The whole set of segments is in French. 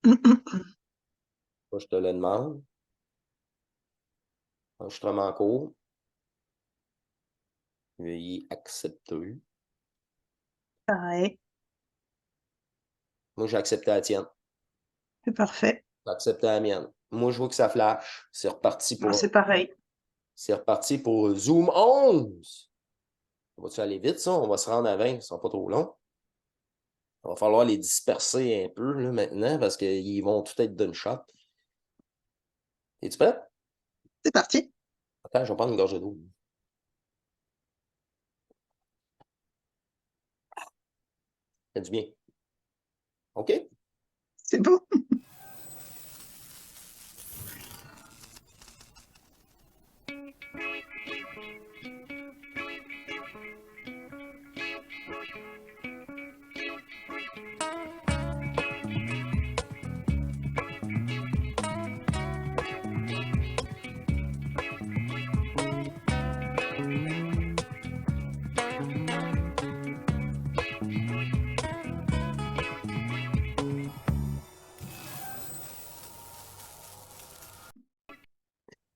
Moi, je te le demande. Enregistrement court. Veuillez accepter. Pareil, Moi, j'ai accepté la tienne. c'est parfait. J'ai accepté la mienne. Moi, je vois que ça flash. C'est reparti Moi, pour, c'est pareil. c'est reparti pour Zoom 11. Ça va-tu aller vite, ça? On va se rendre à 20, ça sera pas trop long. Il va falloir les disperser un peu là, maintenant parce qu'ils vont tout être d'une shot. Es-tu prêt? C'est parti. Attends, je vais prendre une gorgée d'eau. Ça fait du bien. OK? C'est bon.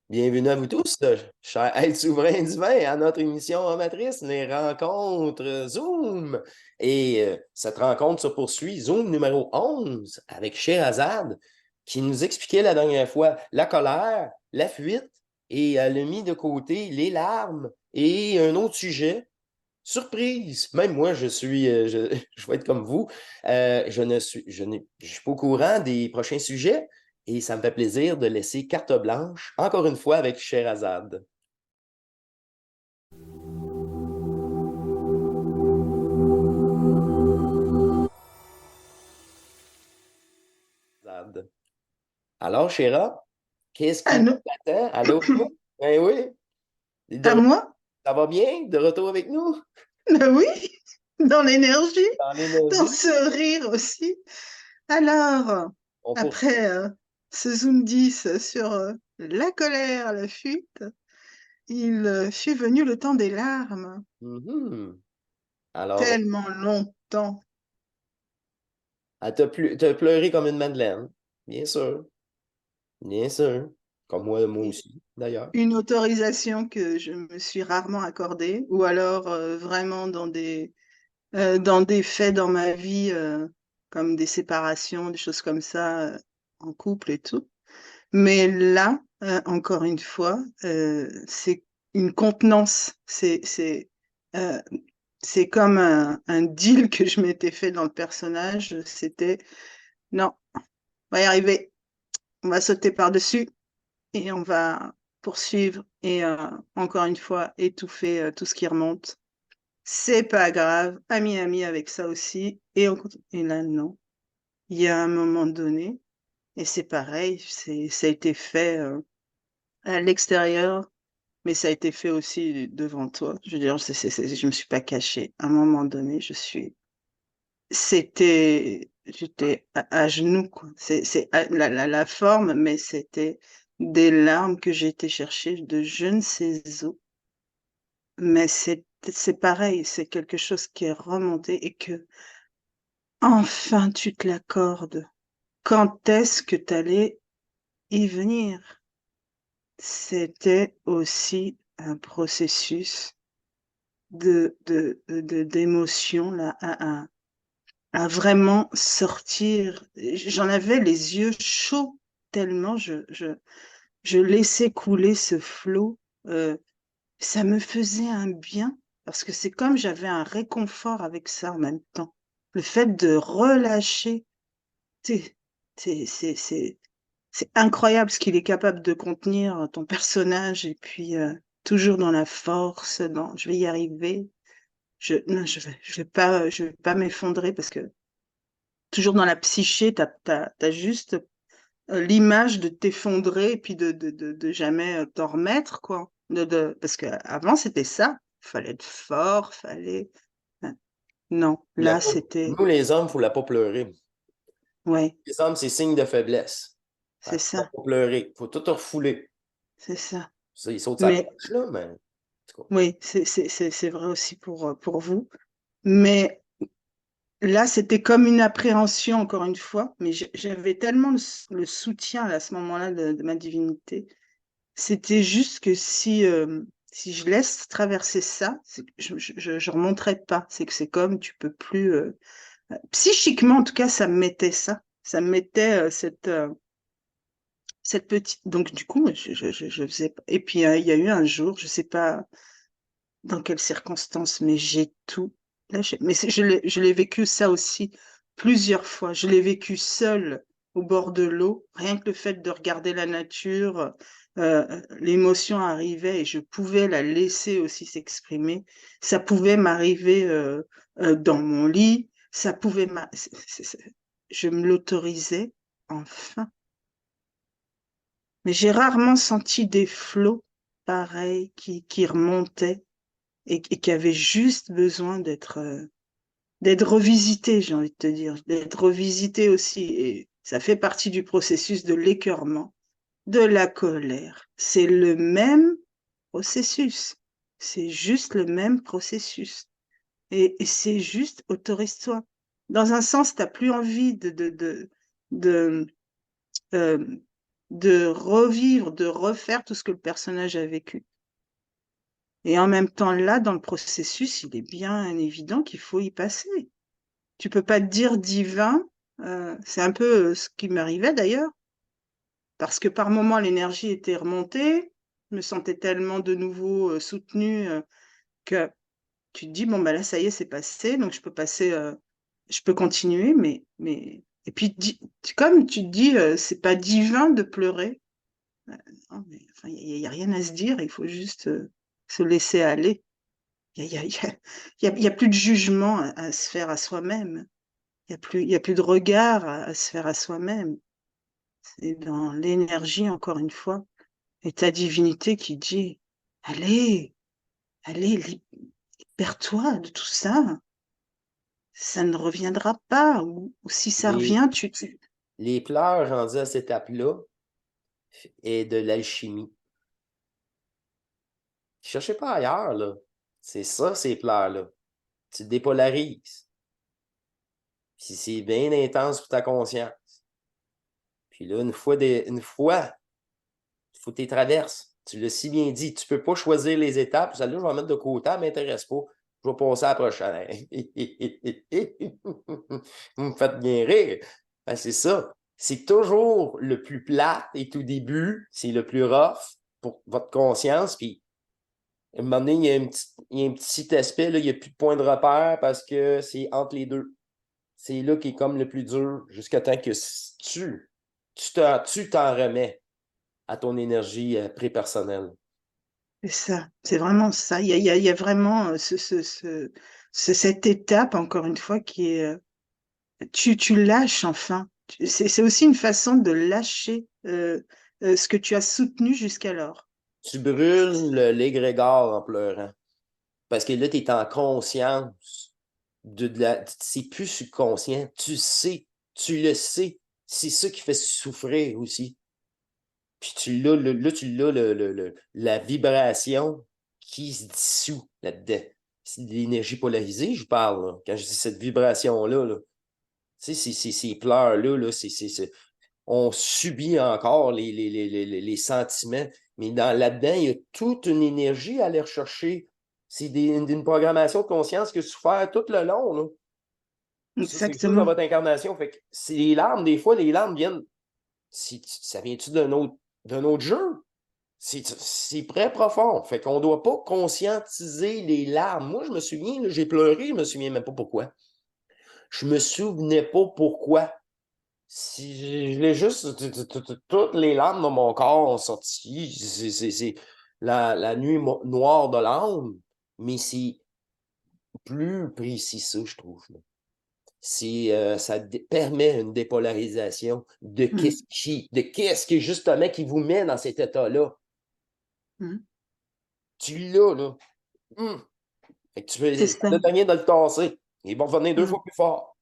Bienvenue à vous tous, chers êtres souverains divins, à notre émission amatrice, les rencontres Zoom. Et cette rencontre se poursuit, Zoom numéro 11, avec Sherazade, qui nous expliquait la dernière fois la colère, la fuite, et elle a mis de côté les larmes et un autre sujet. Surprise! Même moi, je vais être comme vous. Je suis pas au courant des prochains sujets et ça me fait plaisir de laisser carte blanche, encore une fois, avec Sherazade. Alors, Chéra, qu'est-ce À qui nous nous. attend? Allô? Ben oui, À moi? ça va bien? De retour avec nous? Oui, dans l'énergie, Dans dans l'énergie? ce rire aussi. Alors, On poursuit. après ce Zoom 10 sur la colère, la fuite, il fut venu le temps des larmes. Mhm. Alors, Tellement longtemps. t'as pleuré comme une madeleine, bien sûr. Bien sûr. Comme moi aussi, d'ailleurs. Une autorisation que je me suis rarement accordée, ou alors vraiment dans des faits dans ma vie, comme des séparations, des choses comme ça, en couple et tout. Mais là, encore une fois, c'est une contenance. Euh, c'est comme un deal que je m'étais fait dans le personnage. C'était, non, on va y arriver. On va sauter par-dessus et on va poursuivre et encore une fois étouffer tout ce qui remonte. C'est pas grave, ami avec ça aussi. Et, et là, non. Il y a un moment donné, et c'est pareil, ça a été fait à l'extérieur, mais ça a été fait aussi devant toi. Je veux dire, je me suis pas cachée. À un moment donné, j'étais à genoux, quoi. La forme, mais c'était des larmes que j'ai été chercher de je ne sais où. Mais c'est pareil, c'est quelque chose qui est remonté et que enfin tu te l'accordes. Quand est-ce que tu allais y venir? C'était aussi un processus d'émotion là, à vraiment sortir. J'en avais les yeux chauds tellement je laissais couler ce flot. euh, Ça me faisait un bien parce que c'est comme j'avais un réconfort avec ça en même temps. Le fait de relâcher, c'est c'est c'est c'est c'est incroyable ce qu'il est capable de contenir ton personnage et puis toujours dans la force, dans je vais y arriver. Non, je vais pas m'effondrer parce que toujours dans la psyché, t'as juste l'image de t'effondrer et puis de jamais t'en remettre, quoi. Parce que avant c'était ça. Fallait être fort, fallait. Non, là, c'était. Nous, les hommes, il ne faut la pas pleurer. Ouais, Les hommes, c'est signe de faiblesse. c'est Faut ça, pas pleurer. Il faut tout refouler. c'est ça. Ça, il saute sa Mais couche, là, mais. En tout cas. oui, c'est vrai aussi pour vous. Mais là, c'était comme une appréhension, encore une fois, mais j'avais tellement le soutien là, à ce moment-là de ma divinité. C'était juste que si je laisse traverser ça, je remonterai pas. C'est que c'est comme tu peux plus. Psychiquement, en tout cas, ça me mettait ça. Ça me mettait cette petite. Donc, du coup, je faisais pas. Et puis, il y a eu un jour, je sais pas dans quelles circonstances, mais j'ai tout lâché. Mais je l'ai vécu ça aussi plusieurs fois. Je l'ai vécu seule au bord de l'eau. Rien que le fait de regarder la nature, l'émotion arrivait et je pouvais la laisser aussi s'exprimer. Ça pouvait m'arriver dans mon lit. Ça pouvait je me l'autorisais enfin. Mais j'ai rarement senti des flots pareils qui remontaient et qui avait juste besoin d'être revisité, j'ai envie de te dire, d'être revisité aussi. Et ça fait partie du processus de l'écœurement, de la colère. C'est le même processus. C'est juste le même processus. Et c'est juste autorise-toi. Dans un sens, t'as plus envie de, euh, de revivre, de refaire tout ce que le personnage a vécu. Et en même temps, là, dans le processus, il est bien évident qu'il faut y passer. Tu peux pas te dire divin. C'est un peu ce qui m'arrivait d'ailleurs, parce que par moments, l'énergie était remontée. Je me sentais tellement de nouveau soutenue que tu te dis, bon, bah là, ça y est, c'est passé, donc je peux passer, je peux continuer, et puis, comme tu te dis, c'est pas divin de pleurer. Non, mais enfin, il y a rien à se dire, il faut juste se laisser aller. Il y a plus de jugement à se faire à soi-même. Il y a plus de regard à se faire à soi-même. C'est dans l'énergie, encore une fois, et ta divinité qui dit, allez, allez, libère-toi de tout ça. Ça ne reviendra pas. Ou si ça Les, revient, les pleurs rendus à cette étape-là est de l'alchimie. Cherchez pas ailleurs, là. C'est ça, ces pleurs-là. Tu te dépolarises. Puis c'est bien intense pour ta conscience. Puis là, une fois, il faut que tu les traverses. Tu l'as si bien dit. Tu peux pas choisir les étapes. Celle-là, je vais la mettre de côté, elle m'intéresse pas. Je vais passer à la prochaine. Vous me faites bien rire. Ben, c'est ça. C'est toujours le plus plate et tout début. C'est le plus rough pour votre conscience. Puis, à un moment donné, il y a un petit aspect, là, il n'y a plus de point de repère parce que c'est entre les deux. C'est là qui est comme le plus dur jusqu'à temps que tu t'en remets à ton énergie pré-personnelle. c'est ça. C'est vraiment ça. Il y a vraiment cette étape, encore une fois, qui est, tu lâches enfin. C'est aussi une façon de lâcher ce que tu as soutenu jusqu'alors. Tu brûles l'égrégore en pleurant. Parce que là, tu es en conscience c'est plus subconscient. Tu sais, tu le sais. C'est ça qui fait souffrir aussi. Puis tu l'as la vibration qui se dissout là-dedans. C'est de l'énergie polarisée, je parle, là. Quand je dis cette vibration-là, là. Tu sais, ces pleurs-là, là, on subit encore les sentiments, mais là-dedans, il y a toute une énergie à aller rechercher. C'est une programmation de conscience que souffert tout le long, là. Ça, c'est juste dans Exactement. votre incarnation. Fait que c'est les larmes, des fois, les larmes viennent. Ça vient-tu d'un autre jeu? C'est très profond. Fait qu'on ne doit pas conscientiser les larmes. Moi, je me souviens, j'ai pleuré, je me souviens même pas pourquoi. Je me souvenais pas pourquoi. Si je l'ai juste, toutes les larmes de mon corps ont sorti. C'est la nuit noire de l'âme, mais c'est plus précis, ça, je trouve. Ça permet une dépolarisation de Mm. qu'est-ce qui, justement, qui vous met dans cet état-là. Mm. Tu l'as, là. Fait que tu peux, C'est ça. pas de rien de le tasser. Il va revenir deux Mm. fois plus fort.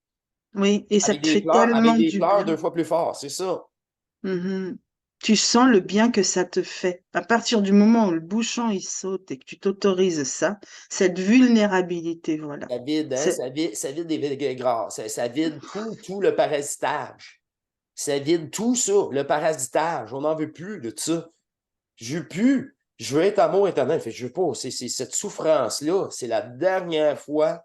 Oui, et ça te fait tellement Avec des du pleurs bien. deux fois plus fort, c'est ça. Mhm. Tu sens le bien que ça te fait. À partir du moment où le bouchon il saute et que tu t'autorises ça, cette vulnérabilité, voilà. Ça vide, hein? C'est Ça vide des villes grasses. Ça vide tout le parasitage. Ça vide tout ça, le parasitage. On n'en veut plus de ça. Je veux plus. Je veux être amour éternel. Fait, je veux pas. C'est cette souffrance-là. C'est la dernière fois.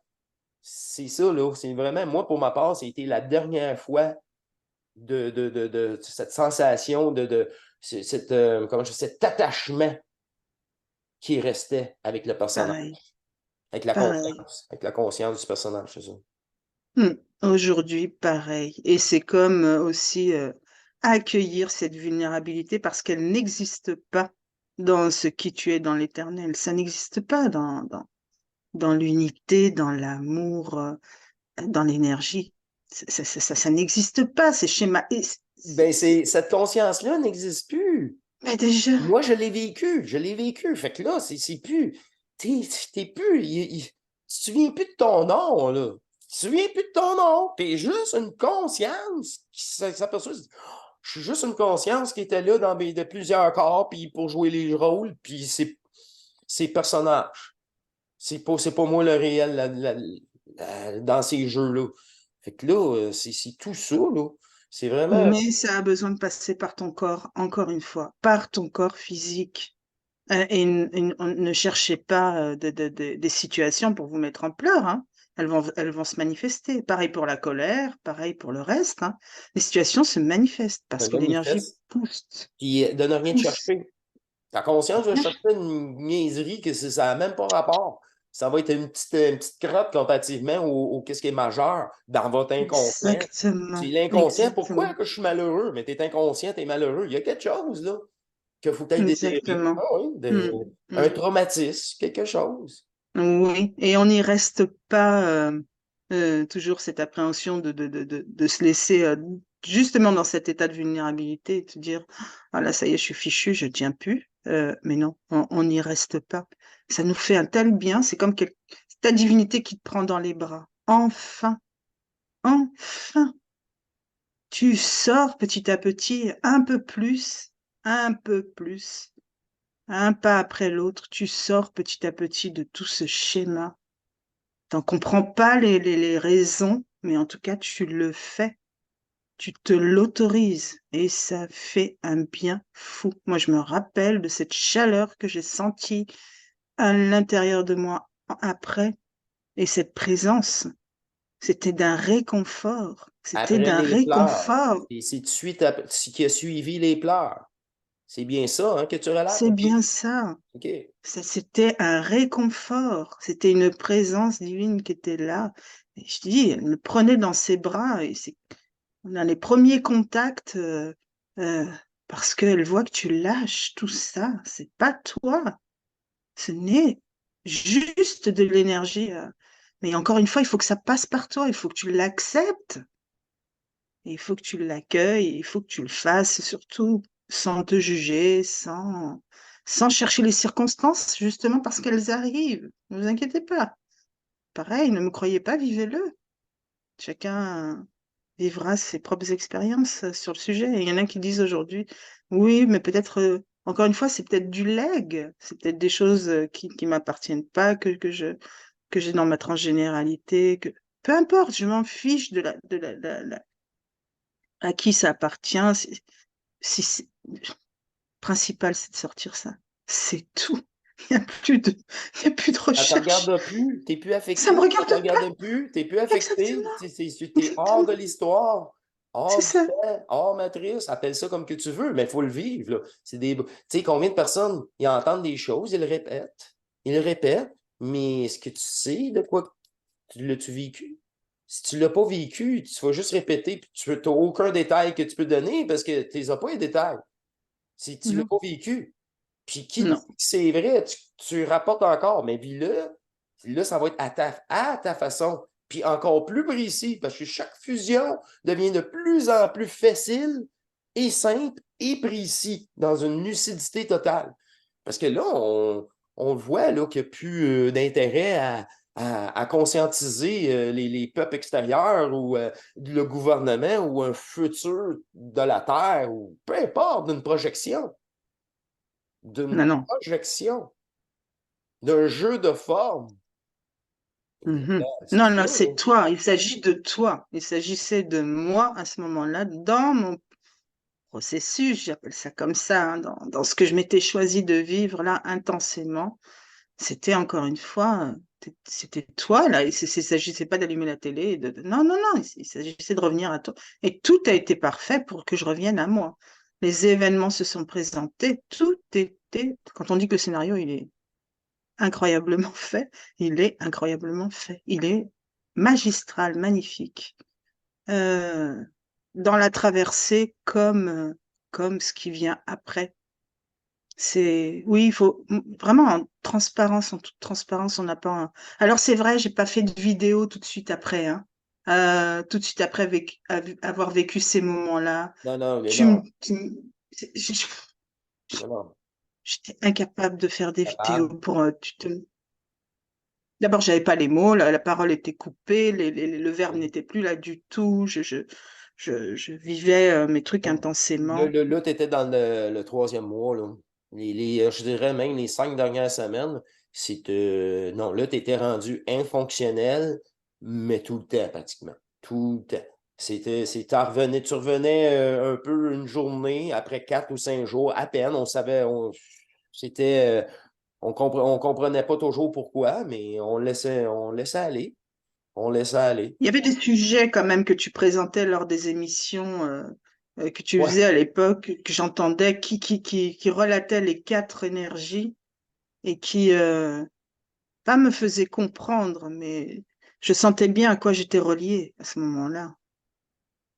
C'est ça, là. C'est vraiment, moi, pour ma part, c'était la dernière fois de cette sensation comment cet attachement qui restait avec le personnage, pareil, pareil. avec la conscience du personnage, c'est ça. Hmm. Aujourd'hui, pareil. Et c'est comme aussi accueillir cette vulnérabilité parce qu'elle n'existe pas dans ce qui tu es dans l'éternel. Ça n'existe pas dans l'unité, dans l'amour, dans l'énergie. Ça n'existe pas, ces schémas. Ben, cette conscience-là n'existe plus. Mais déjà, Moi, je l'ai vécu, je l'ai vécu. Fait que là, c'est plus. T'es plus. Tu te souviens plus de ton nom, là. Tu te souviens plus de ton nom. T'es juste une conscience qui s'aperçoit. Je suis juste une conscience qui était là de plusieurs corps, puis pour jouer les rôles, puis c'est personnages. C'est pas moi le réel dans ces jeux-là. Fait que là, c'est tout ça, là. C'est vraiment. mais ça a besoin de passer par ton corps, encore une fois, par ton corps physique. Ne cherchez pas des situations pour vous mettre en pleurs, hein. Elles vont se manifester. Pareil pour la colère, pareil pour le reste, hein. Les situations se manifestent Un parce que l'énergie manifeste, pousse, puis de ne rien te pousse. chercher. Ta conscience va Rien. chercher une niaiserie que ça n'a même pas rapport. Ça va être une petite crotte comparativement au qu'est-ce qui est majeur dans votre inconscient. C'est Exactement, l'inconscient. Pourquoi exactement, que je suis malheureux? Mais tu es inconscient, tu es malheureux. Il y a quelque chose là qu'il faut peut-être déterrer. exactement. Ah oui, Mm, un mm. traumatisme, quelque chose. Oui, et on n'y reste pas toujours cette appréhension de se laisser justement dans cet état de vulnérabilité et de se dire, ah là, ça y est, je suis fichu, je tiens plus. Mais non, on n'y reste pas. Ça nous fait un tel bien, c'est comme ta divinité qui te prend dans les bras. Enfin, enfin, tu sors petit à petit, un peu plus, un pas après l'autre, tu sors petit à petit de tout ce schéma. T'en comprends pas les raisons, mais en tout cas, tu le fais. Tu te l'autorises et ça fait un bien fou. Moi, je me rappelle de cette chaleur que j'ai sentie à l'intérieur de moi après et cette présence. C'était d'un réconfort. C'était Après d'un les pleurs. réconfort. Et c'est tout de suite ce qui a suivi les pleurs. C'est bien ça hein, que tu relates. C'est OK. bien ça. OK. C'était un réconfort. C'était une présence divine qui était là. Et je te dis, elle me prenait dans ses bras et c'est on a les premiers contacts euh, parce qu'elle voit que tu lâches tout ça. C'est pas toi. Ce n'est juste de l'énergie. Mais encore une fois, il faut que ça passe par toi. Il faut que tu l'acceptes. Et il faut que tu l'accueilles. Il faut que tu le fasses surtout sans te juger, sans chercher les circonstances, justement parce qu'elles arrivent. Ne vous inquiétez pas. Pareil, ne me croyez pas, vivez-le. Chacun vivra ses propres expériences sur le sujet. Et il y en a qui disent aujourd'hui, oui, mais peut-être, encore une fois, c'est peut-être du leg, c'est peut-être des choses qui m'appartiennent pas, que j'ai dans ma transgénéralité, que peu importe, je m'en fiche à qui ça appartient. Le principal, c'est de sortir ça. C'est tout. Il n'y a plus de, il y a plus de Ça te recherche. regarde plus, t'es plus Ça me affecté, ça te regarde pas. regarde plus, t'es plus affecté, Exactement. t'es hors de Exactement. l'histoire, C'est hors du ça. fait, hors matrice, appelle ça comme que tu veux, mais il faut le vivre, là. Tu sais, combien de personnes, ils entendent des choses, ils le répètent, mais est-ce que tu sais de quoi l'as-tu vécu? Si tu l'as pas vécu, tu vas juste répéter, puis tu n'as aucun détail que tu peux donner parce que tu n'as pas les détails. Si tu l'as Non. pas vécu. Puis qui dit Non. que c'est vrai, tu rapportes encore, mais puis là, ça va être à ta façon. Puis encore plus précis, parce que chaque fusion devient de plus en plus facile et simple et précis dans une lucidité totale. Parce que là, on voit là, qu'il n'y a plus d'intérêt à conscientiser les peuples extérieurs ou le gouvernement ou un futur de la Terre ou peu importe, d'une Non, non. projection, d'un jeu de forme. Mhm. C'est Non, ça, non, là. c'est toi. Il s'agit de toi. Il s'agissait de moi à ce moment-là, dans mon processus, j'appelle ça comme ça, hein, dans ce que je m'étais choisi de vivre là intensément. C'était encore une fois, c'était toi là. Il s'agissait pas d'allumer la télé. Non, non, non. Il s'agissait de revenir à toi. Et tout a été parfait pour que je revienne à moi. Les événements se sont présentés. Tout était. Quand on dit que le scénario, il est incroyablement fait, il est incroyablement fait. Il est magistral, magnifique. Euh, dans la traversée comme ce qui vient après. Oui, il faut vraiment en toute transparence, on n'a pas. Alors c'est vrai, j'ai pas fait de vidéo tout de suite après, hein. Tout de suite après avoir vécu ces moments-là. Non, non, mais Tu me, non, tu me- je- non, non, J'étais incapable de faire des vidéos capable. D'abord, j'avais pas les mots, la parole était coupée, le verbe n'était plus là du tout. Je vivais mes trucs intensément. Là, tu étais dans le troisième mois, là. Je dirais même les 5 dernières semaines, non, là, tu étais rendu infonctionnel, mais tout le temps, pratiquement. Tout le temps. Tu revenais un peu une journée, après 4 ou 5 jours, à peine, c'était, on comprenait pas toujours pourquoi, mais on laissait aller. On laissait aller. Il y avait des sujets quand même que tu présentais lors des émissions que tu Ouais. faisais à l'époque, que j'entendais, qui relataient les quatre énergies et qui pas me faisaient comprendre, mais je sentais bien à quoi j'étais reliée à ce moment-là.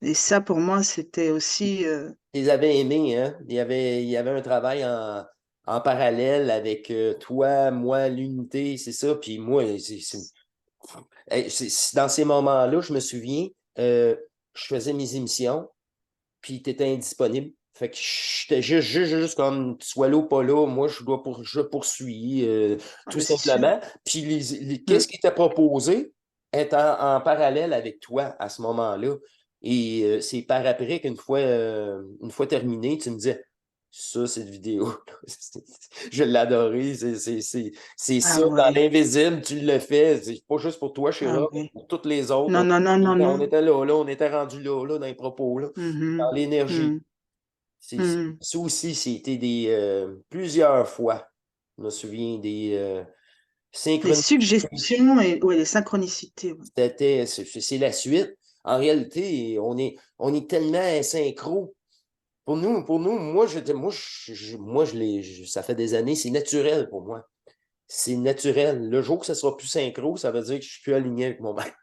Et ça, pour moi, c'était aussi. Ils avaient aimé, hein? Il y avait un travail en parallèle avec toi, moi, l'unité, c'est ça. Puis moi, hey, dans ces moments-là, je me souviens, je faisais mes émissions, puis tu étais indisponible. Fait que j'étais juste comme, tu sois là ou pas là, moi, je poursuis, Ah, tout ben, c'est sûr. simplement. Puis Mm. qu'est-ce qui était proposé est en parallèle avec toi à ce moment-là. Et c'est par après qu'une fois terminé, tu me disais, ça, cette vidéo, je l'ai adorée, c'est Ah ça, dans ouais, l'invisible, tu le fais, c'est pas juste pour toi, ah Chéra, mais ouais. pour toutes les autres. Non, non, non, non, On non. était là, on était rendu là, dans les propos, là, dans Mhm, l'énergie. mm, mm. Ça aussi, c'était plusieurs fois. Je me souviens des Les synchronicités. suggestions et ouais, les synchronicités. Ouais. C'est la suite. En réalité, on est tellement synchro. Pour nous, ça fait des années, c'est naturel pour moi. C'est naturel. Le jour que ça sera plus synchro, ça veut dire que je suis plus aligné avec mon mec.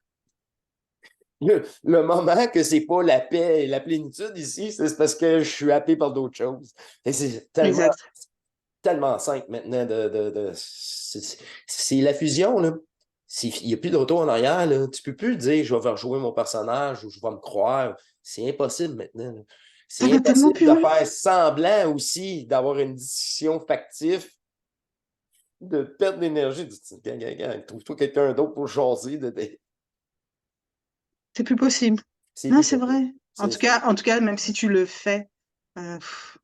Le moment que c'est pas la paix et la plénitude ici, c'est parce que je suis happé par d'autres choses. Et c'est Exact. tellement simple maintenant c'est la fusion, là. Il n'y a plus de retour en arrière, là. Tu peux plus dire je vais rejouer mon personnage ou je vais me croire. C'est impossible maintenant, là. Ça C'est va tellement impossible plus de loin. faire semblant aussi d'avoir une discussion factive, de perdre d'énergie. Trouve-toi quelqu'un d'autre pour jaser. C'est plus possible. C'est Non, plus c'est possible. vrai. En tout cas, même si tu le fais,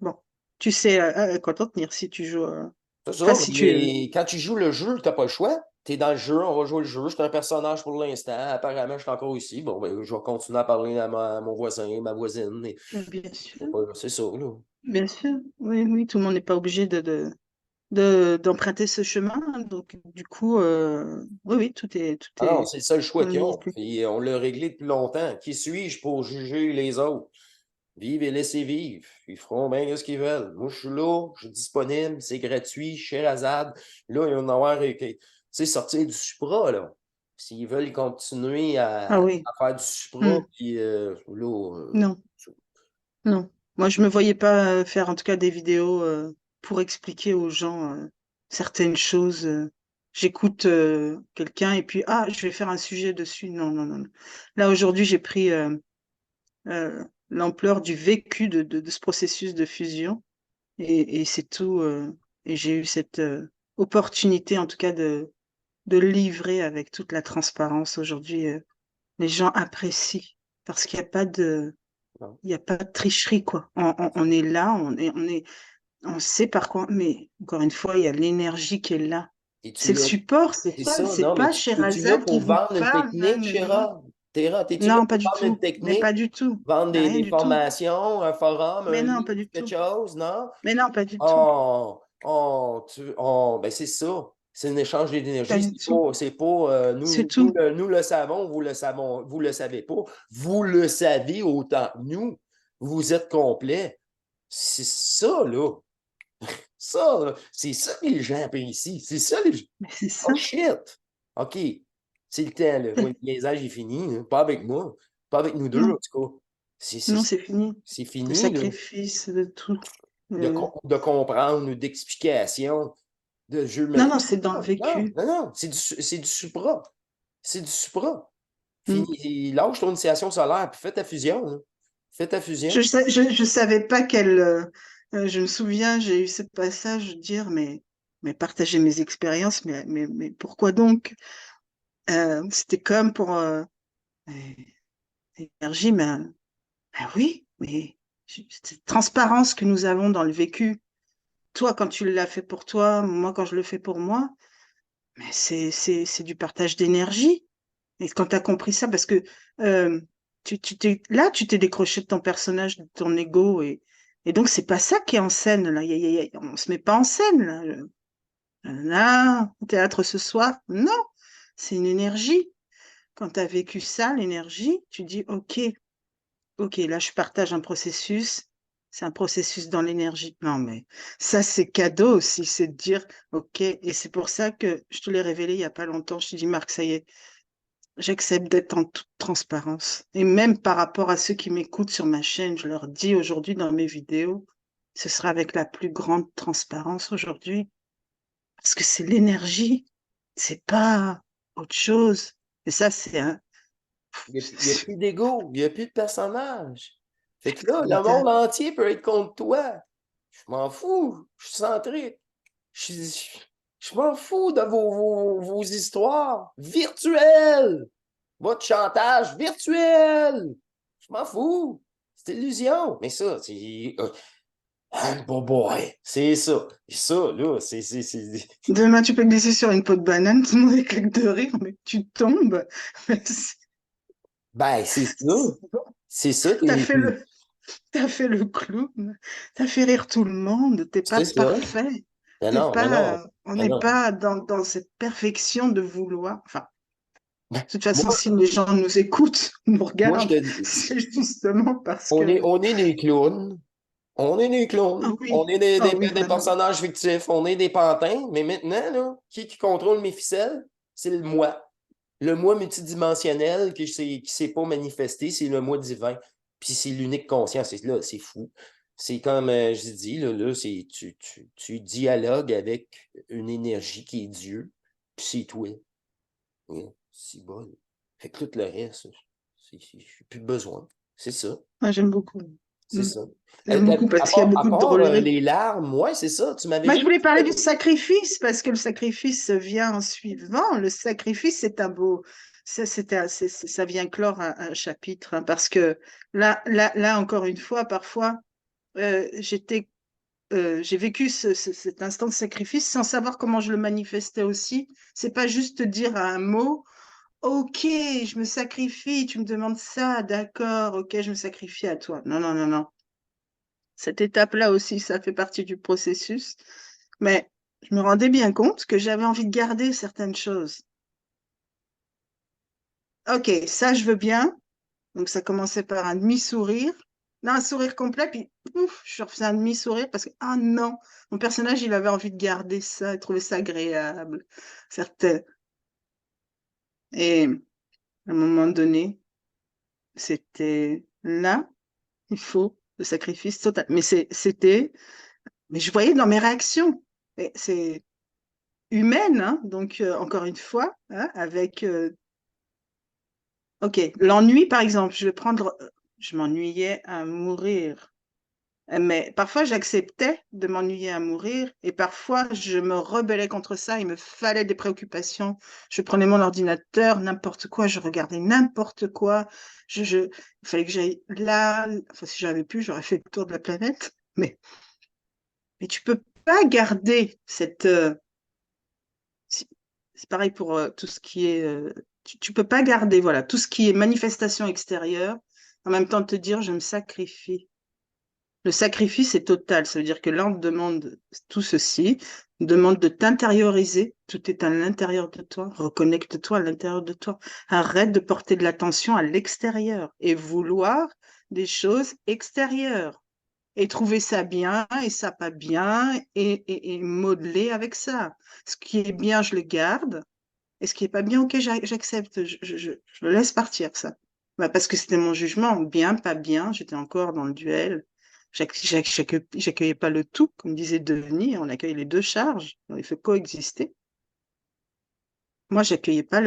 bon, tu sais à quoi t'en tenir si tu joues. C'est Enfin, ça, si tu. mais quand tu joues le jeu, tu n'as pas le choix. Tu es dans le jeu, on va jouer le jeu. Je suis un personnage pour l'instant. Apparemment, je suis encore ici. Bon, ben, je vais continuer à parler à mon voisin, ma voisine. Bien sûr, C'est ça, là. bien sûr. Oui, oui, tout le monde n'est pas obligé d'emprunter ce chemin. Donc, du coup, oui, oui, Ah non, c'est le seul choix qu'ils ont. communiqué. Puis on l'a réglé depuis longtemps. Qui suis-je pour juger les autres? Vive et laissez vivre. Ils feront bien ce qu'ils veulent. Moi, je suis là, je suis disponible, c'est gratuit, Sherazade. Là, ils vont en avoir, tu sais, sortir du Supra, là. S'ils veulent continuer Ah à oui. faire du Supra, Hmm. puis là, Non, non. Moi, je me voyais pas faire en tout cas des vidéos pour expliquer aux gens certaines choses. J'écoute quelqu'un et puis, ah, je vais faire un sujet dessus. Non, non, non, non. Là, aujourd'hui, j'ai pris l'ampleur du vécu de ce processus de fusion et c'est tout. Et j'ai eu cette opportunité, en tout cas, de le livrer avec toute la transparence. Aujourd'hui, les gens apprécient parce qu'il n'y a pas de, Non. il y a pas de tricherie, quoi. On est là, on sait par quoi, mais encore une fois, il y a l'énergie qui est là. Et tu C'est le l'as. support, C'est ça, c'est non, mais pas tu là Sherazade qui pour vous vendre une parle, là, technique, maintenant. Chéra? Terra, t'es-tu là Non, pas pour du vendre une tout. Mais technique, pas du tout. vendre Mais rien des du tout. formations, un forum, un Mais non, livre, pas du quelque tout. chose, non? Mais non, pas du tout. Ben c'est ça. C'est un échange Pas d'énergie. du tout. C'est pas C'est tout. nous le savons, vous le savons, vous le savez pas. Vous le savez autant que nous. Vous êtes complet. C'est ça, là. Ça, là. C'est ça que les gens apprécient. C'est ça, les gens. Mais c'est Oh ça. shit! OK. C'est le temps, là. Moi, le niaisage est fini, hein. Pas avec moi. Pas avec nous deux, en Non, tout cas. C'est non, c'est- c'est fini. c'est Le fini, là. sacrifice de tout. De, Euh, de comprendre, d'explication, de jeu. Non, Mais non, c'est dans le non, non, vécu. non, non. C'est du supra. C'est du supra. Hmm. Fini. Lâche ton initiation solaire, puis fais ta fusion, là. Fais ta fusion. Je savais pas je me souviens, j'ai eu ce passage de dire, mais partager mes expériences, mais pourquoi donc? C'était comme pour l'énergie, mais ah oui, mais cette transparence que nous avons dans le vécu. Toi, quand tu l'as fait pour toi, moi, quand je le fais pour moi, mais c'est du partage d'énergie. Et quand tu as compris ça, parce que euh, là, tu t'es décroché de ton personnage, de ton ego, et donc c'est pas ça qui est en scène, là. On se met pas en scène, là. Là, au théâtre ce soir, non, c'est une énergie. Quand tu as vécu ça, l'énergie, tu dis, ok, là, je partage un processus. C'est un processus dans l'énergie. Non, mais ça, c'est cadeau aussi, c'est de dire, ok, et c'est pour ça que je te l'ai révélé il y a pas longtemps. Je te dis, Marc, ça y est, j'accepte d'être en toute transparence. Et même par rapport à ceux qui m'écoutent sur ma chaîne, je leur dis aujourd'hui dans mes vidéos, ce sera avec la plus grande transparence aujourd'hui, parce que c'est l'énergie, c'est pas autre chose. Et ça, c'est un... Il n'y a plus d'ego, il n'y a plus de personnage. Fait que là, le monde Exact. entier peut être contre toi. Je m'en fous. Je suis centré. Je, je m'en fous de vos histoires virtuelles. Votre chantage virtuel. Je m'en fous. C'est illusion. Mais ça, c'est. Bon boy. C'est ça. Et ça, là, Demain, tu peux glisser sur une peau de banane, tout le monde éclate de rire, mais tu tombes. Ben, c'est ça. C'est ça. T'as fait le, t'as fait le clown, t'as fait rire tout le monde, t'es pas C'est ça. parfait. Mais T'es non, mais non. pas, on Mais n'est non. pas dans cette perfection de vouloir. Enfin, Ben, de toute façon, moi, si les gens nous écoutent, nous moi, je regardent, te dis, c'est justement parce que, on est des clowns. On est des ah clowns. On oui, est ah oui, des vraiment. personnages fictifs. On est des pantins. Mais maintenant, là, qui contrôle mes ficelles? C'est le moi. Le moi multidimensionnel qui s'est pas manifesté, c'est le moi divin. Puis c'est l'unique conscience. Et là, c'est fou. C'est comme je dis, tu dialogues avec une énergie qui est Dieu, puis c'est toi. Oui, c'est bon. Fait que tout le reste, j'ai plus besoin. C'est ça. Moi, j'aime beaucoup. C'est Mm. ça. J'aime beaucoup parce qu'il y a À beaucoup de part drôleries. les larmes, ouais, c'est ça. Tu m'avais Moi, je juste voulais dit. parler du sacrifice parce que le sacrifice vient en suivant. Le sacrifice, c'est un beau, ça vient clore un chapitre, hein, parce que là, encore une fois, parfois, j'ai vécu cet instant de sacrifice sans savoir comment je le manifestais aussi. C'est pas juste dire un mot, ok, je me sacrifie, tu me demandes ça, d'accord, ok, je me sacrifie à toi. Non, non, non, non. Cette étape-là aussi, ça fait partie du processus. Mais je me rendais bien compte que j'avais envie de garder certaines choses. Ok, ça, je veux bien. Donc, ça commençait par un demi-sourire. Non, un sourire complet, puis ouf, je refaisais un demi-sourire parce que, ah non, mon personnage, il avait envie de garder ça, il trouvait ça agréable. Certains. Et à un moment donné, c'était là, il faut le sacrifice total. Mais mais je voyais dans mes réactions. Et c'est humaine, hein, donc encore une fois, hein, avec, ok, l'ennui, par exemple, je m'ennuyais à mourir. Mais parfois, j'acceptais de m'ennuyer à mourir et parfois, je me rebellais contre ça. Il me fallait des préoccupations. Je prenais mon ordinateur, n'importe quoi, je regardais n'importe quoi. Il fallait que j'aille là. Enfin, si j'avais pu, j'aurais fait le tour de la planète. Mais tu peux pas garder cette... c'est c'est pareil pour tout ce qui est... tu peux pas garder, voilà, tout ce qui est manifestation extérieure, en même temps te dire, je me sacrifie. Le sacrifice est total. Ça veut dire que là, on te demande tout ceci, on te demande de t'intérioriser. Tout est à l'intérieur de toi. Reconnecte-toi à l'intérieur de toi. Arrête de porter de l'attention à l'extérieur et vouloir des choses extérieures. Et trouver ça bien et ça pas bien et modeler avec ça. Ce qui est bien, je le garde. Et ce qui est pas bien, ok, j'accepte. Je le laisse partir, ça. Bah, parce que c'était mon jugement. Bien, pas bien. J'étais encore dans le duel. J'accueillais pas le tout, comme disait Denis. On accueille les deux charges. On les fait coexister. Moi, j'accueillais pas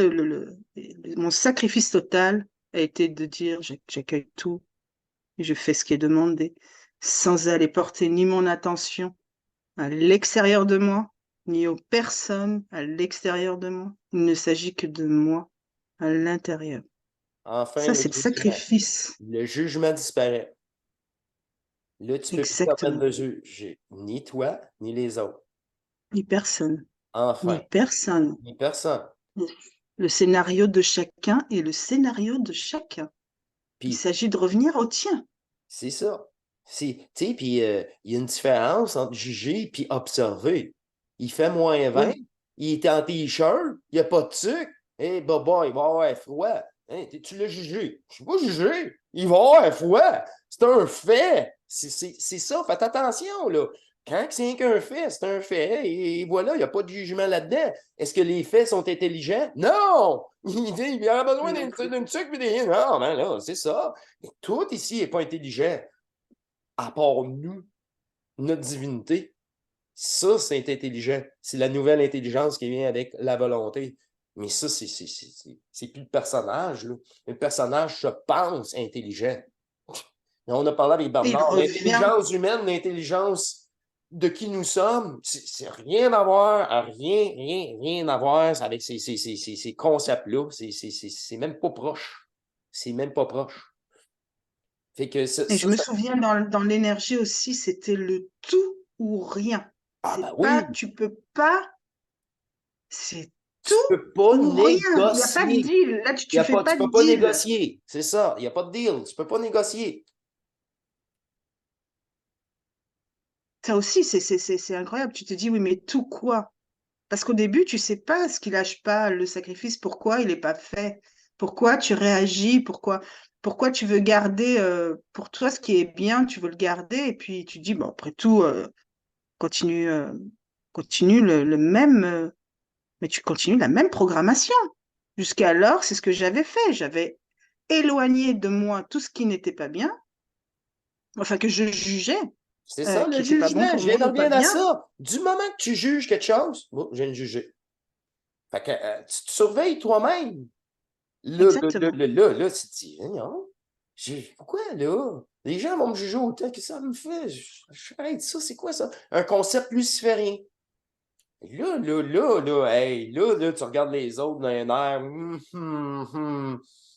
mon sacrifice total a été de dire j'accueille tout et je fais ce qui est demandé sans aller porter ni mon attention à l'extérieur de moi, ni aux personnes à l'extérieur de moi. Il ne s'agit que de moi à l'intérieur. Enfin, Ça, le c'est le jugement. sacrifice. Le jugement disparaît. Là, tu peux plus te permettre Exactement. de juger ni toi, ni les autres. Ni personne. Ni Enfin, personne. ni personne. Le le scénario de chacun est le scénario de chacun. Il Puis, s'agit de revenir au tien. c'est ça. Tu sais, puis il y a une différence entre juger et observer. Il fait moins 20, Oui. il est en t-shirt, il n'y a pas de sucre. Hey, baba, il va avoir froid. Hein, tu l'as jugé. Je ne suis pas jugé. Il va avoir froid. C'est un fait. C'est ça. Faites attention, là. Quand c'est qu'un fait, c'est un fait. Et voilà, il n'y a pas de jugement là-dedans. Est-ce que les faits sont intelligents? Non! Il dit, il y a besoin Non plus. d'une sucre et des. Non, ben là, c'est ça. Mais tout ici n'est pas intelligent, à part nous, notre divinité. Ça, c'est intelligent. C'est la nouvelle intelligence qui vient avec la volonté. Mais ça, c'est plus le personnage. Là. Le personnage se pense intelligent. On a parlé avec Il Bernard. revient. L'intelligence humaine, l'intelligence de qui nous sommes, c'est rien à voir, rien à voir avec ces concepts-là. C'est même pas proche. C'est même pas proche. Fait que Et je me souviens dans l'énergie aussi, c'était le tout ou rien. ah C'est ben pas, oui, tu peux pas, c'est tout tu peux pas ou rien. Il n'y a pas de négocier. deal. Là, Y tu a fais pas, tu pas de peux pas deal. négocier. C'est ça. Il n'y a pas de deal. Tu peux pas négocier. Ça aussi, c'est incroyable. Tu te dis, oui, mais tout quoi? Parce qu'au début, tu sais pas ce qui lâche pas le sacrifice, pourquoi il n'est pas fait, pourquoi tu réagis, pourquoi tu veux garder pour toi ce qui est bien, tu veux le garder, et puis tu dis, bon, après tout, continue, continue le même, mais tu continues la même programmation. Jusqu'alors, c'est ce que j'avais fait. J'avais éloigné de moi tout ce qui n'était pas bien, enfin que je jugeais, C'est ça, le qui n'était pas bon jugement. pour Je viens moi de ou pas revenir à bien. ça. Du moment que tu juges quelque chose, oh, je viens de juger. Fait que tu te surveilles toi-même. Exactement. Là, tu te dis, non, pourquoi là? Les gens vont me juger autant que ça me fait. Arrête ça, c'est quoi ça? Un concept luciférien. Hey, tu regardes les autres dans un air,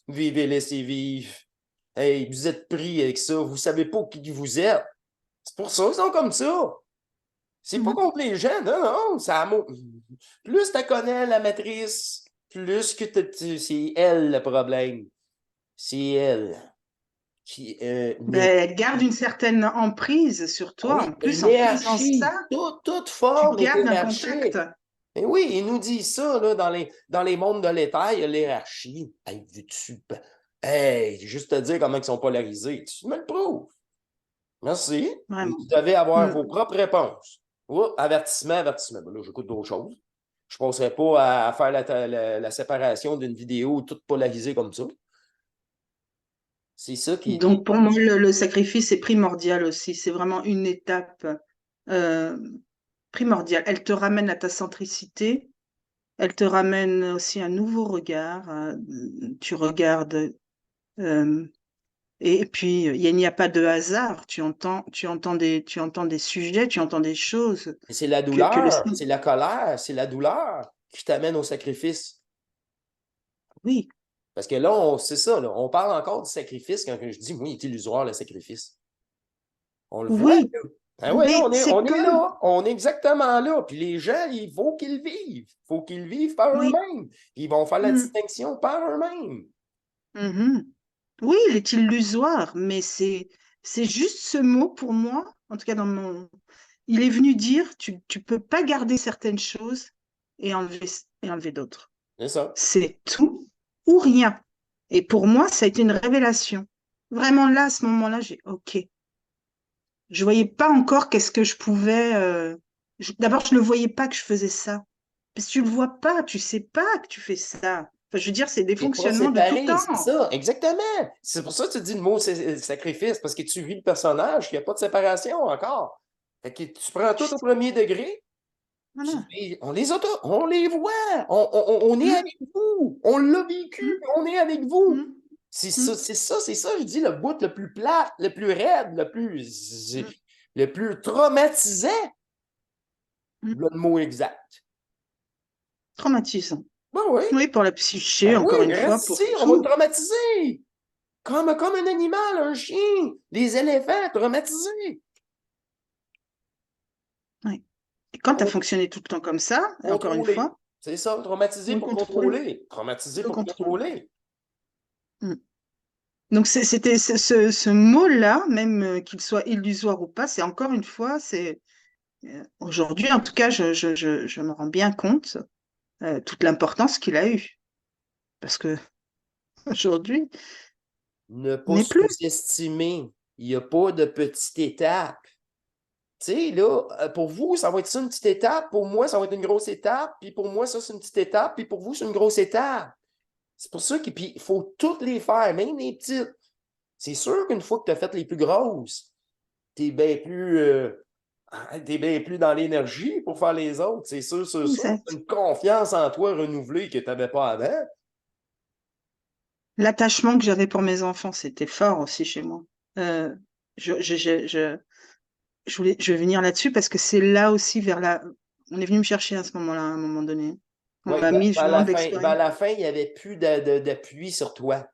vivez, laissez vivre. Hey, vous êtes pris avec ça, vous savez pas qui vous êtes. C'est pour ça qu'ils sont comme ça. C'est pas Mhm. contre les gens, non, non, plus tu connais la matrice, plus que c'est elle le problème. C'est elle qui Ben, n'est. elle garde une certaine emprise sur Ah toi. oui, En plus, en faisant ça, l'hierarchie, toute tu forme est gardes un contact. hiérarchique. Et oui, ils nous disent ça là, dans les mondes de l'état, il y a l'hierarchie. Hey, hey, juste te dire comment ils sont polarisés. Tu me le prouves. Merci. Vous Vraiment. devez avoir vos Mm. propres réponses. Oh, avertissement, avertissement. Ben là, j'écoute d'autres choses. Je ne penserais pas à faire la séparation d'une vidéo toute polarisée comme ça. C'est ça qui est. Donc, pour moi, le sacrifice est primordial aussi. C'est vraiment une étape euh, primordiale. Elle te ramène à ta centricité. Elle te ramène aussi un nouveau regard. Tu regardes euh, Et puis, il n'y a pas de hasard. Tu entends des sujets, tu entends des choses Et c'est la que le... douleur, c'est la colère, c'est la douleur qui t'amène au sacrifice. Oui, Parce que là, c'est ça, là, on parle encore du sacrifice quand je dis, oui, il est illusoire le sacrifice. On le voit, oui, là. Ah ouais, mais c'est on est comme... là, on est exactement là. Puis les gens, il faut qu'ils vivent. Il faut qu'ils vivent par Oui. eux-mêmes. Puis ils vont faire la Mm, distinction par eux-mêmes. mhm. Oui, il est illusoire, mais c'est juste ce mot pour moi, en tout cas dans mon... Il est venu dire, tu peux pas garder certaines choses et enlever d'autres. C'est ça. C'est tout ou rien. Et pour moi, ça a été une révélation. Vraiment là, à ce moment-là, j'ai OK. Je voyais pas encore qu'est-ce que je pouvais. D'abord, je ne voyais pas que je faisais ça. Parce que tu le vois pas, tu sais pas que tu fais ça. Enfin, je veux dire, c'est des C'est pas fonctionnements de tout séparé, c'est temps. ça, exactement. C'est pour ça que tu dis le mot sacrifice, parce que tu vis le personnage, il n'y a pas de séparation encore. Fait que tu prends tout au premier degré, puis Voilà. on les a tous, on les voit, on est Hum, avec vous, on l'a vécu, hum, on est avec vous. hum, C'est ça, hum, c'est ça, c'est ça, je dis, le bout le plus plat, le plus raide, hum, le plus traumatisant, hum. le mot exact. Traumatisant. Ben oui, Oui, pour la psyché, ben encore oui, une fois, reste ici, pour on va te tout. traumatiser. Comme un animal, un chien, les éléphants, traumatisés. Oui. Et quand tu as Con- fonctionné tout le temps comme ça, et encore une Contrôlé. fois, C'est ça, traumatisé oui, pour contrôler, contrôler. Traumatisé le pour contrôle. contrôler. Hum. Donc c'était ce mot-là, même qu'il soit illusoire ou pas, c'est encore une fois, c'est aujourd'hui, en tout cas, je me rends bien compte toute l'importance qu'il a eu. Parce que aujourd'hui, Ne il pas n'est plus. sous-estimer. Il n'y a pas de petite étape. Tu sais, là, pour vous, ça va être ça une petite étape. Pour moi, ça va être une grosse étape. Puis pour moi, ça, c'est une petite étape. Puis pour vous, c'est une grosse étape. C'est pour ça qu'il faut toutes les faire, même les petites. C'est sûr qu'une fois que tu as fait les plus grosses, tu es bien plus, t'es bien plus dans l'énergie pour faire les autres. C'est sûr, c'est sûr. C'est Exact. une confiance en toi renouvelée que tu n'avais pas avant. L'attachement que j'avais pour mes enfants, c'était fort aussi chez moi. Euh, je, je, je, je, je vais venir là-dessus parce que c'est là aussi vers la... On est venu me chercher à ce moment-là, à un moment donné. On Oui, m'a mis justement de vers l'expérience. la fin, il n'y avait plus d'appui sur toi.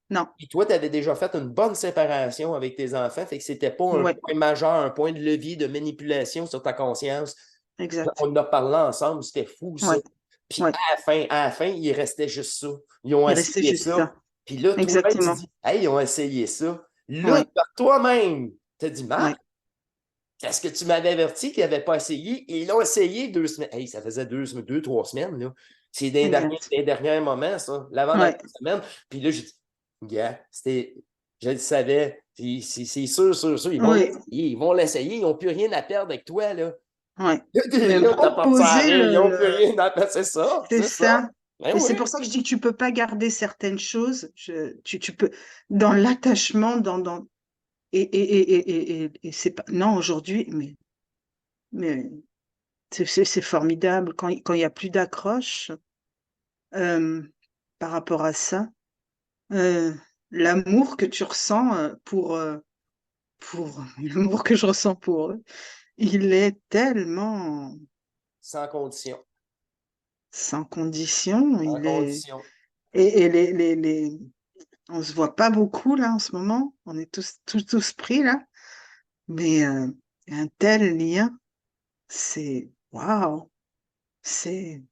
Non, Et toi, tu avais déjà fait une bonne séparation avec tes enfants, fait que c'était pas un ouais, point majeur, un point de levier de manipulation sur ta conscience. exact. On en a parlé ensemble, c'était fou, ça. Ouais, Puis ouais. à la fin, il restait juste ça. Ils ont Il restait essayé juste ça. ça. Puis là, toi-même, tu Exactement. dis, hey, ils ont essayé ça. Là, Ouais, par toi-même, tu as dit, ouais, Marc, est-ce que tu m'avais averti qu'ils n'avaient pas essayé? Ils l'ont essayé 2 semaines. Hey, ça faisait 3 semaines, là. C'est exact. des derniers moments, ça. L'avant-dernière Ouais, semaine. Puis là, j'ai dit, gars, je le savais. Puis c'est sûr, sûr, sûr. ouais, Ils vont l'essayer. Ils n'ont plus rien à perdre avec toi, là. ouais. Mais Là, t'as pas de proposer arrêt. Ils n'ont plus rien à perdre. C'est ça, c'est c'est ça. ça. Ben Et c'est oui. pour ça que je dis que tu peux pas garder certaines choses. Tu peux, dans l'attachement, et c'est pas, non, aujourd'hui, mais c'est formidable quand il y a plus d'accroche, euh, par rapport à ça. Euh, l'amour que tu ressens pour l'amour que je ressens pour eux, il est tellement Sans condition. sans condition. Sans Il est condition. et on se voit pas beaucoup là en ce moment. On est tous pris là, mais un tel lien, c'est waouh, c'est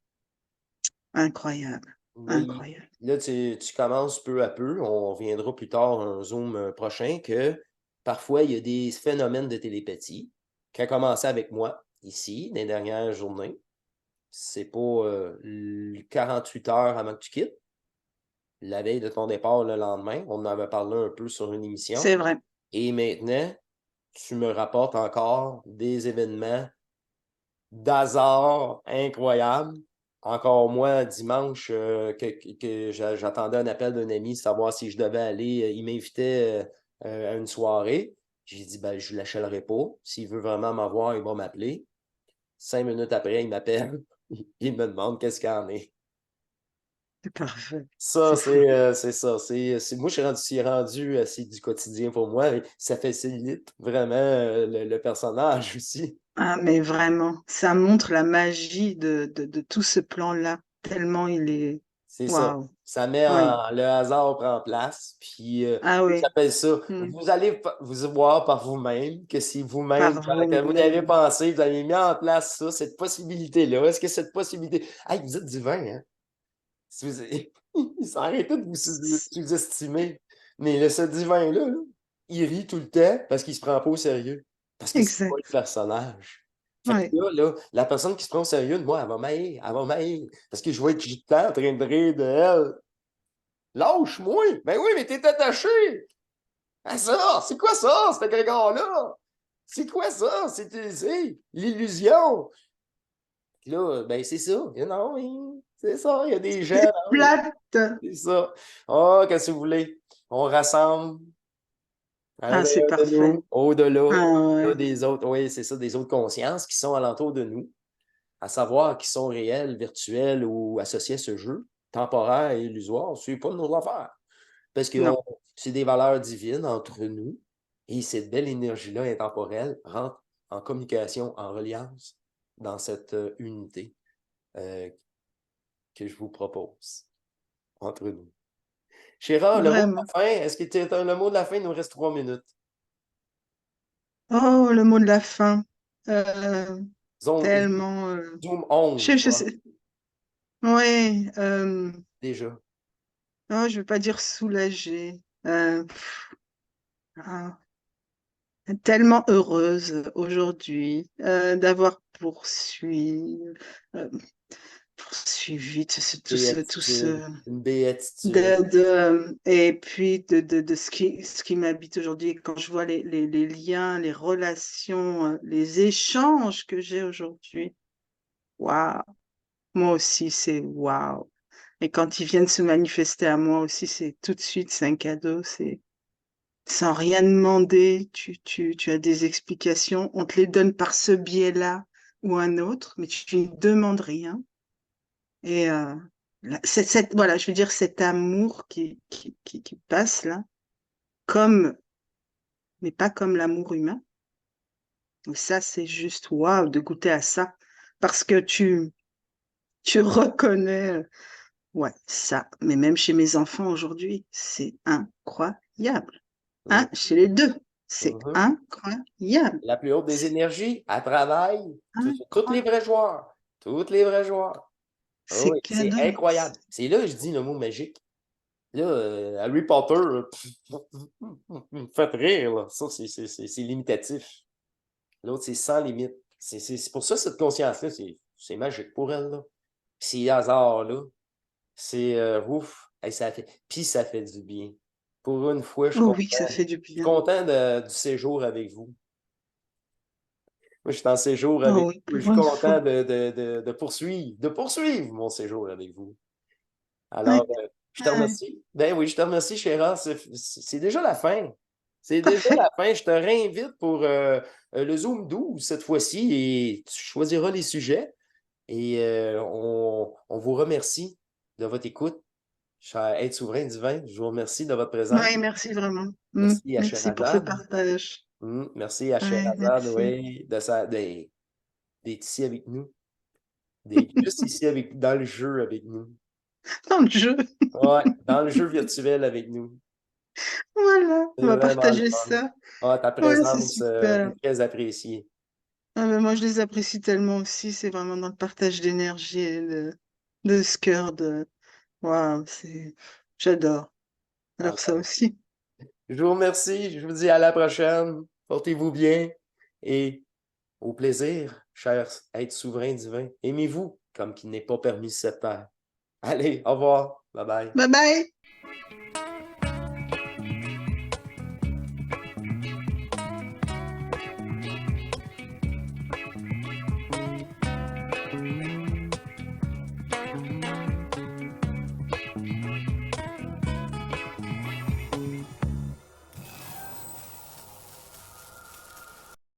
incroyable, Mais incroyable. là, tu commences peu à peu. On reviendra plus tard un Zoom prochain que parfois, il y a des phénomènes de télépathie qui a commencé avec moi ici, les dernières journées. C'est pas 48 heures avant que tu quittes. La veille de ton départ, le lendemain, on en avait parlé un peu sur une émission. C'est vrai. Et maintenant, tu me rapportes encore des événements d'hasard incroyable. Encore moi, dimanche, que j'attendais un appel d'un ami, savoir si je devais aller. Il m'invitait à une soirée. J'ai dit, ben, je ne lâcherai pas. S'il veut vraiment m'avoir, il va m'appeler. 5 minutes après, il m'appelle. Il me demande qu'est-ce qu'il en est. C'est parfait. Ça, C'est fou. c'est ça. Moi, c'est rendu assez du quotidien pour moi. Et ça facilite vraiment le personnage aussi. Ah, mais vraiment, ça montre la magie de tout ce plan-là, tellement il est... C'est ça. Waouh. Ça met Oui. le hasard prend place. Puis, Ah oui. j'appelle ça. Hmm. Vous allez vous voir par vous-même que si vous-même, Par quand vous avez vous-même. pensé, vous avez mis en place ça, cette possibilité-là. Est-ce que cette possibilité. Hey, vous êtes divin, hein? Si vous... Arrêtez de vous sous-estimer. Mais ce divin-là, là, il rit tout le temps parce qu'il se prend pas au sérieux. Parce que c'est pas le Exact. personnage. Fait que Oui. la personne qui se prend au sérieux de moi, elle va m'haïr, elle va m'haïr. Parce que je vais être tout le temps en train de rire de elle. Lâche-moi! Ben oui, mais t'es attaché! À ça! C'est quoi ça, cet agrégor-là? C'est quoi ça? C'est l'illusion! Puis là, ben c'est ça. Non, c'est ça. Il y a des gens, C'est non, plate. c'est ça. Ah, qu'est-ce que vous voulez? On rassemble à Ah, c'est l'intérieur de parfait. nous, au-delà, Ah au-delà ouais. des autres, oui, c'est ça, des autres consciences qui sont alentour de nous, à savoir qui sont réelles, virtuelles ou associées à ce jeu, temporaire et illusoire, c'est pas de nos affaires. Parce que Non, c'est des valeurs divines entre nous et cette belle énergie-là intemporelle rentre en communication, en reliance dans cette unité euh, que je vous propose entre nous. Chéra, le mot de vraiment. la fin, est-ce que tu as le mot de la fin? Il nous reste 3 minutes. Oh, le mot de la fin. Euh, Zoom, tellement... Zoom 11, je voilà, sais. Ouais. déjà. Oh, je veux pas dire soulagée. Ah, tellement heureuse aujourd'hui d'avoir euh, poursuivi tout Béatitude, ce, une béatitude. et puis de ce qui m'habite aujourd'hui. Quand je vois les liens, les relations, les échanges que j'ai aujourd'hui, waouh, moi aussi, c'est waouh. Et quand ils viennent se manifester à moi aussi, c'est tout de suite, c'est un cadeau, c'est sans rien demander, tu as des explications, on te les donne par ce biais-là ou un autre, mais tu ne demandes rien. Et voilà, je veux dire, cet amour qui passe là, comme, mais pas comme l'amour humain. Et ça, c'est juste waouh de goûter à ça. Parce que tu reconnais, ouais, ça. Mais même chez mes enfants aujourd'hui, c'est incroyable. Hein, Mhm, chez les deux, c'est mhm. incroyable. La plus haute des C'est énergies, elle travaille. Toutes les incroyable. vrais joueurs. Toutes les vrais joueurs. Ah C'est oui, c'est cadeau. incroyable. C'est là que je dis le mot magique. Là, Harry Potter, me faites rire, là. Ça, c'est limitatif. L'autre, c'est sans limite. C'est pour ça, cette conscience-là, c'est magique pour elle, là. Ces hasards-là, c'est ouf. Hey, puis ça fait du bien. Pour une fois, je suis Oh oui, content. ça fait du Je suis bien. content du séjour avec vous. Moi, je suis en séjour Oh avec oui, vous. Je pour suis une fois. content de poursuivre mon séjour avec vous. Ouais, Alors, je te ouais. remercie. Ben oui, je te remercie, Chéra. C'est déjà la fin. C'est déjà la Parfait. fin. Je te réinvite pour le Zoom 12 cette fois-ci et tu choisiras les sujets. Et on vous remercie de votre écoute. Cher être souverain divin, je vous remercie de votre présence. Ouais, merci vraiment. Merci à Merci pour ce Sherazade. partage. Merci à Ouais, Sherazade, merci. oui, d'être ici avec nous. D'être juste ici dans le jeu avec nous. Dans le jeu. Ouais, dans le jeu virtuel avec nous. Voilà, C'est on va vraiment le partager fun. ça. Ah, ta Ouais, c'est présence super. est très appréciée. Ah, mais moi, je les apprécie tellement aussi. C'est vraiment dans le partage d'énergie et de ce cœur de... Waouh, j'adore. Alors ça Alors, aussi. je vous remercie. Je vous dis à la prochaine. Portez-vous bien et au plaisir, chers êtres souverains divins. Aimez-vous comme qu'il n'est pas permis sur cette terre. Allez, au revoir. Bye bye. Bye bye.